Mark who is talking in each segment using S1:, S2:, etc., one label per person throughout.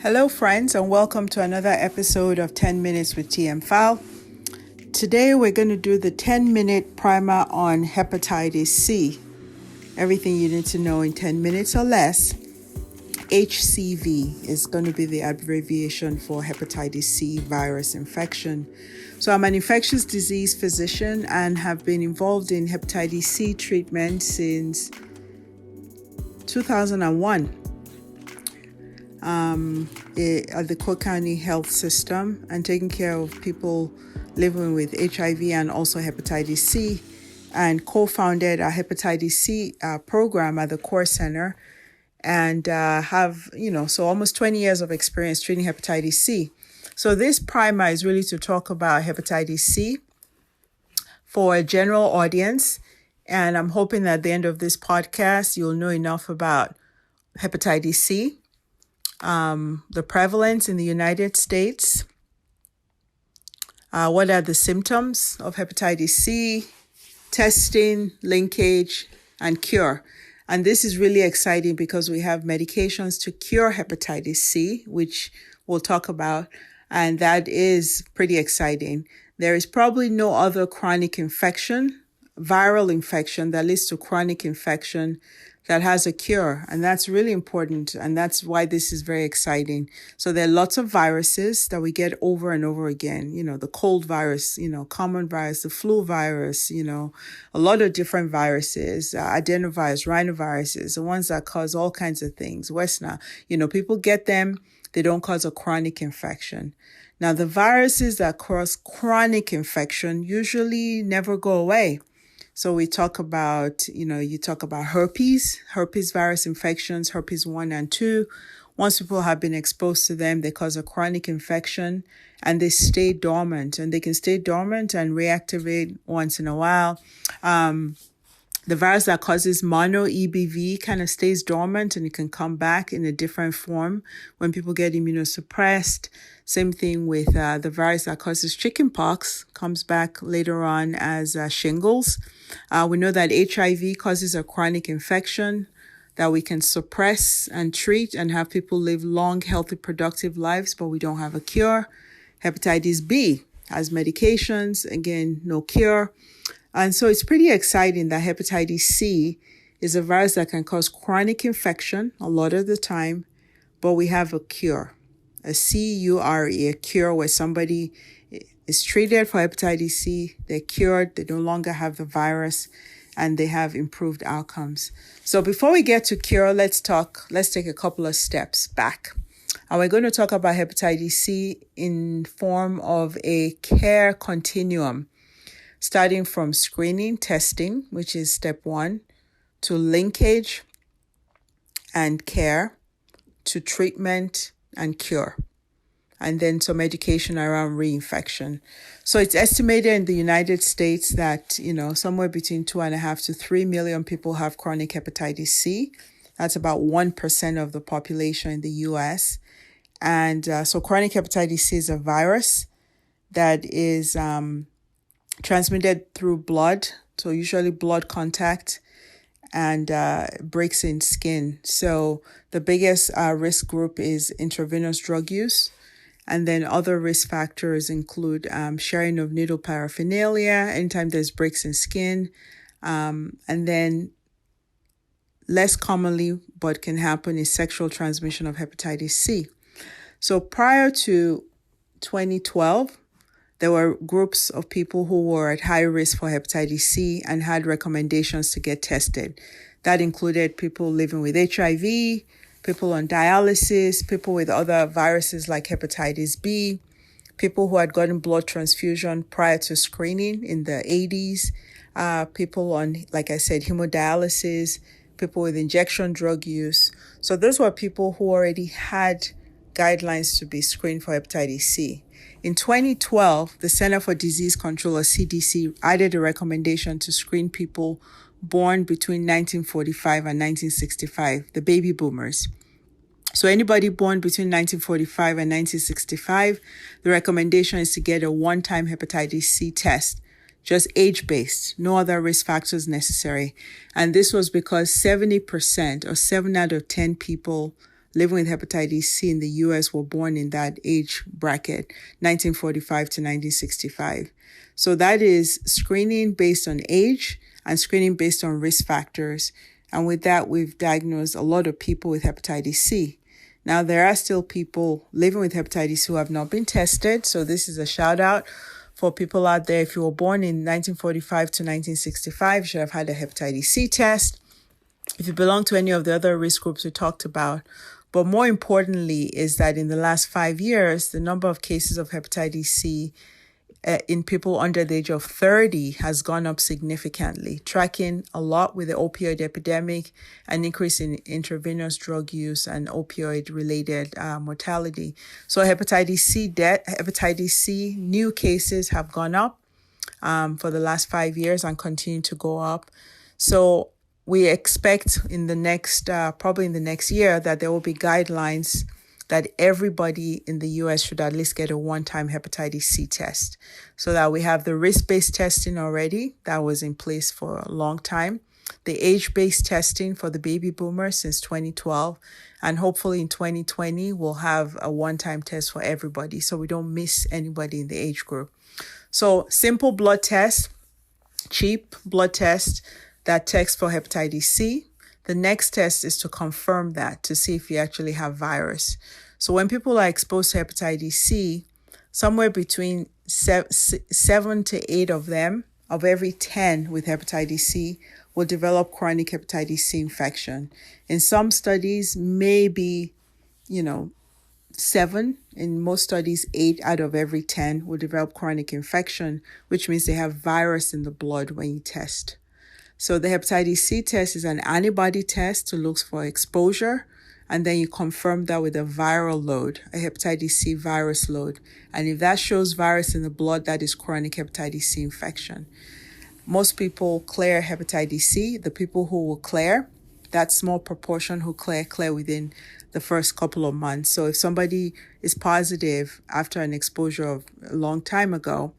S1: Hello friends, and welcome to another episode of 10 Minutes with TmFal. Today we're going to do the 10-minute primer on hepatitis C. Everything you need to know in 10 minutes or less. HCV is going to be the abbreviation for hepatitis C virus infection. So I'm an infectious disease physician and have been involved in hepatitis C treatment since 2001. At the Cook County Health System and taking care of people living with HIV and also hepatitis C, and co-founded a hepatitis C program at the Core Center, and have almost 20 years of experience treating hepatitis C. So this primer is really to talk about hepatitis C for a general audience, and I'm hoping that at the end of this podcast you'll know enough about hepatitis C, the prevalence in the United States, what are the symptoms of hepatitis C, testing, linkage, and cure. And this is really exciting because we have medications to cure hepatitis C, which we'll talk about, and that is pretty exciting. There is probably no other chronic infection, viral infection that leads to chronic infection that has a cure. And that's really important. And that's why this is very exciting. So there are lots of viruses that we get over and over again. The cold virus, common virus, the flu virus, a lot of different viruses, adenovirus, rhinoviruses, the ones that cause all kinds of things. West Nile, people get them. They don't cause a chronic infection. Now, the viruses that cause chronic infection usually never go away. So we talk about, you talk about herpes virus infections, herpes 1 and 2. Once people have been exposed to them, they cause a chronic infection and they stay dormant, and they can stay dormant and reactivate once in a while. The virus that causes mono EBV kind of stays dormant and it can come back in a different form when people get immunosuppressed. Same thing with the virus that causes chickenpox, comes back later on as shingles. We know that HIV causes a chronic infection that we can suppress and treat and have people live long, healthy, productive lives, but we don't have a cure. Hepatitis B has medications, again, no cure. And so it's pretty exciting that hepatitis C is a virus that can cause chronic infection a lot of the time, but we have a cure, a cure, a cure where somebody is treated for hepatitis C, they're cured, they no longer have the virus, and they have improved outcomes. So before we get to cure, let's take a couple of steps back. And we're going to talk about hepatitis C in form of a care continuum, starting from screening, testing, which is step 1, to linkage and care, to treatment and cure, and then some education around reinfection. So it's estimated in the United States that, somewhere between 2.5 to 3 million people have chronic hepatitis C. That's about 1% of the population in the U.S. And so chronic hepatitis C is a virus that is transmitted through blood, so usually blood contact, and breaks in skin. So the biggest risk group is intravenous drug use, and then other risk factors include sharing of needle paraphernalia anytime there's breaks in skin, and then less commonly but can happen is sexual transmission of hepatitis C. So prior to 2012, there were groups of people who were at high risk for hepatitis C and had recommendations to get tested. That included people living with HIV, people on dialysis, people with other viruses like hepatitis B, people who had gotten blood transfusion prior to screening in the 80s, people on, like I said, hemodialysis, people with injection drug use. So those were people who already had guidelines to be screened for hepatitis C. In 2012, the Center for Disease Control, or CDC, added a recommendation to screen people born between 1945 and 1965, the baby boomers. So anybody born between 1945 and 1965, the recommendation is to get a one-time hepatitis C test, just age-based, no other risk factors necessary. And this was because 70%, or 7 out of 10 people living with hepatitis C in the US were born in that age bracket, 1945 to 1965. So that is screening based on age and screening based on risk factors. And with that, we've diagnosed a lot of people with hepatitis C. Now, there are still people living with hepatitis who have not been tested. So this is a shout out for people out there. If you were born in 1945 to 1965, you should have had a hepatitis C test. If you belong to any of the other risk groups we talked about. But more importantly is that in the last 5 years, the number of cases of hepatitis C in people under the age of 30 has gone up significantly, tracking a lot with the opioid epidemic, an increase in intravenous drug use and opioid-related mortality. So hepatitis C new cases have gone up for the last 5 years and continue to go up. So we expect in the next, probably in the next year, that there will be guidelines that everybody in the US should at least get a one-time hepatitis C test, so that we have the risk-based testing already that was in place for a long time, the age-based testing for the baby boomers since 2012, and hopefully in 2020, we'll have a one-time test for everybody so we don't miss anybody in the age group. So simple blood test, cheap blood test that tests for hepatitis C. The next test is to confirm that, to see if you actually have virus. So when people are exposed to hepatitis C, somewhere between 7 to 8 of them, of every 10 with hepatitis C, will develop chronic hepatitis C infection. In some studies, maybe, 7. In most studies, 8 out of every 10 will develop chronic infection, which means they have virus in the blood when you test. So the hepatitis C test is an antibody test to look for exposure, and then you confirm that with a viral load, a hepatitis C virus load. And if that shows virus in the blood, that is chronic hepatitis C infection. Most people clear hepatitis C. The people who will clear, that small proportion who clear within the first couple of months. So if somebody is positive after an exposure of a long time ago,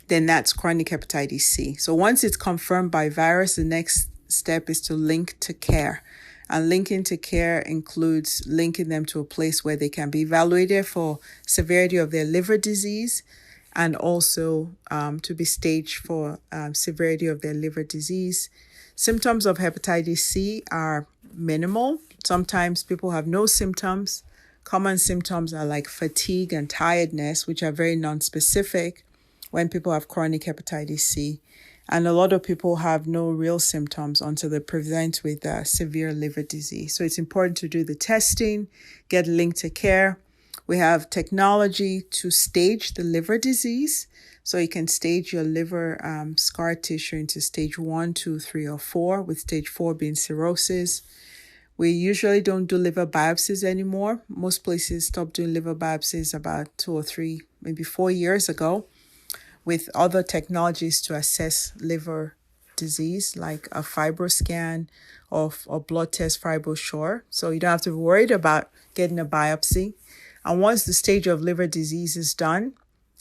S1: then that's chronic hepatitis C. So once it's confirmed by virus, the next step is to link to care. And linking to care includes linking them to a place where they can be evaluated for severity of their liver disease, and also to be staged for severity of their liver disease. Symptoms of hepatitis C are minimal. Sometimes people have no symptoms. Common symptoms are like fatigue and tiredness, which are very nonspecific when people have chronic hepatitis C. And a lot of people have no real symptoms until they present with severe liver disease. So it's important to do the testing, get linked to care. We have technology to stage the liver disease. So you can stage your liver scar tissue into stage 1, 2, 3, or 4, with stage 4 being cirrhosis. We usually don't do liver biopsies anymore. Most places stopped doing liver biopsies about 2 or 3, maybe 4 years ago, with other technologies to assess liver disease, like a FibroScan or blood test FibroSure. So you don't have to be worried about getting a biopsy. And once the stage of liver disease is done,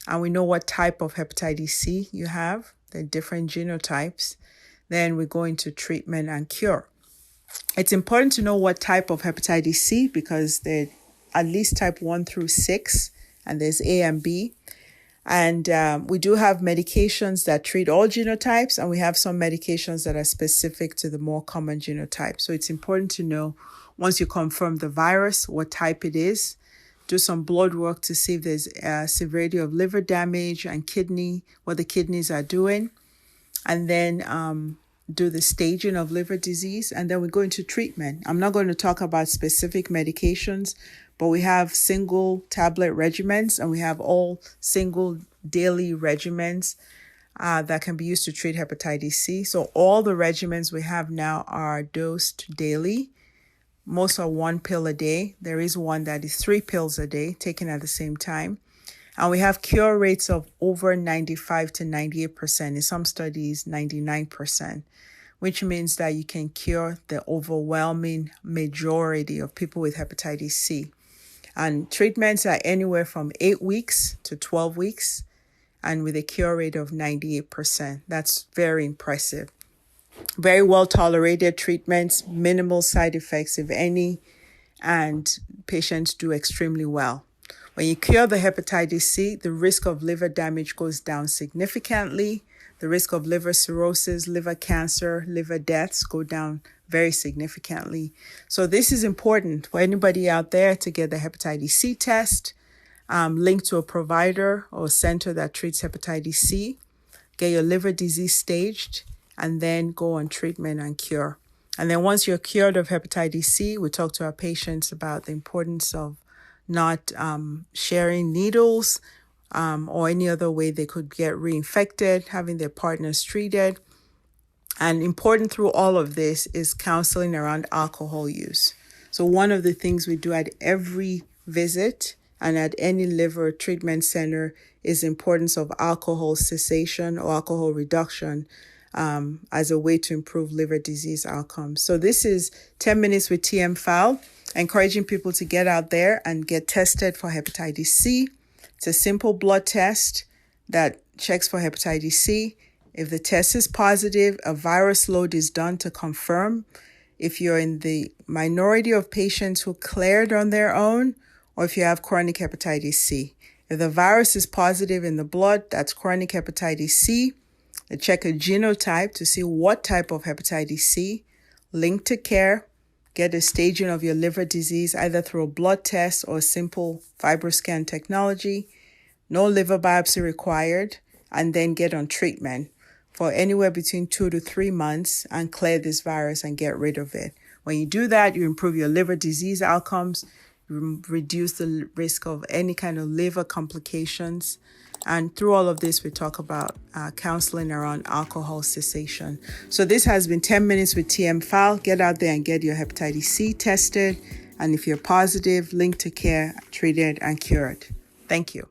S1: and we know what type of hepatitis C you have, the different genotypes, then we go into treatment and cure. It's important to know what type of hepatitis C, because there are at least type 1 through 6, and there's A and B. And we do have medications that treat all genotypes, and we have some medications that are specific to the more common genotypes. So it's important to know, once you confirm the virus, what type it is. Do some blood work to see if there's severity of liver damage and kidney, what the kidneys are doing. And then do the staging of liver disease. And then we go into treatment. I'm not going to talk about specific medications, but we have single tablet regimens, and we have all single daily regimens that can be used to treat hepatitis C. So all the regimens we have now are dosed daily. Most are 1 pill a day. There is one that is 3 pills a day taken at the same time. And we have cure rates of over 95 to 98%. In some studies, 99%, which means that you can cure the overwhelming majority of people with hepatitis C. And treatments are anywhere from 8 weeks to 12 weeks, and with a cure rate of 98%. That's very impressive. Very well tolerated treatments, minimal side effects, if any, and patients do extremely well. When you cure the hepatitis C, the risk of liver damage goes down significantly. The risk of liver cirrhosis, liver cancer, liver deaths go down very significantly. So this is important for anybody out there to get the hepatitis C test, link to a provider or center that treats hepatitis C, get your liver disease staged, and then go on treatment and cure. And then once you're cured of hepatitis C, we talk to our patients about the importance of not sharing needles or any other way they could get reinfected, having their partners treated. And important through all of this is counseling around alcohol use. So one of the things we do at every visit and at any liver treatment center is the importance of alcohol cessation or alcohol reduction as a way to improve liver disease outcomes. So this is 10 minutes with TmFal, encouraging people to get out there and get tested for hepatitis C. It's a simple blood test that checks for hepatitis C. If the test is positive, a virus load is done to confirm if you're in the minority of patients who cleared on their own or if you have chronic hepatitis C. If the virus is positive in the blood, that's chronic hepatitis C. They check a genotype to see what type of hepatitis C, link to care, get a staging of your liver disease either through a blood test or simple FibroScan technology, no liver biopsy required, and then get on treatment for anywhere between 2 to 3 months and clear this virus and get rid of it. When you do that, you improve your liver disease outcomes, you reduce the risk of any kind of liver complications. And through all of this, we talk about counseling around alcohol cessation. So this has been 10 minutes with TmFal. Get out there and get your hepatitis C tested. And if you're positive, link to care, treated, and cured. Thank you.